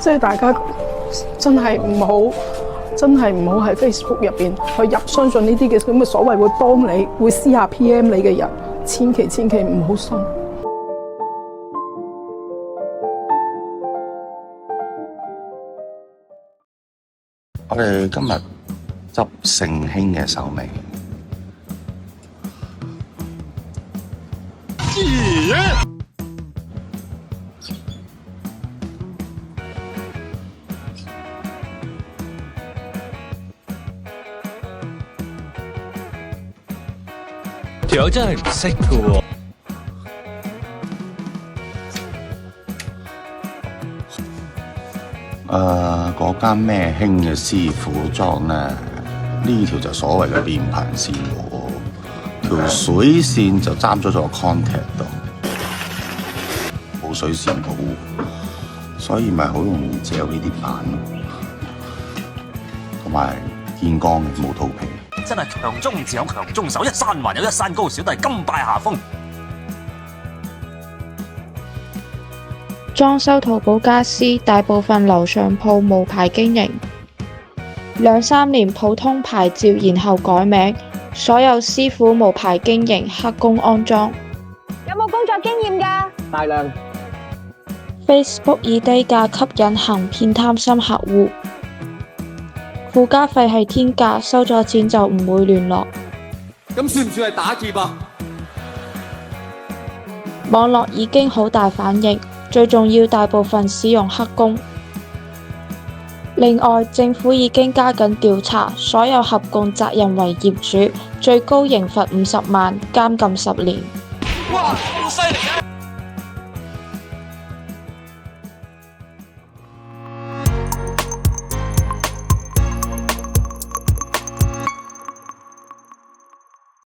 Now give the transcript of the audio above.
即係大家真係唔好喺 Facebook 入邊去相信呢啲嘅咁嘅所謂會幫你、會私下 PM 你嘅人，千祈唔好信。我哋今日執盛興嘅手尾。條友真係唔識㗎喎。嗰間咩興嘅師傅裝咧，呢條就所謂嘅變頻線喎，條水線就爭咗個 contact 度，冇水線保護，所以咪好容易借呢啲板，同埋見光嘅冇肚皮。真係強中自有強中手，一山還有一山高，小弟甘拜下風。裝修淘寶家私，大部分樓上鋪無牌經營，2-3年普通牌照，然後改名，所有師傅無牌經營，黑工安裝。有冇工作經驗㗎？大量。Facebook 以低價吸引行騙貪心客戶，附加費係天價，收咗錢就唔會聯絡。咁算唔算係打劫啊？網絡已經好大反應。最重要，大部分使用黑工。另外，政府已經加緊調查，所有合共責任為業主，最高刑罰50萬，監禁10年。哇，好犀利啊！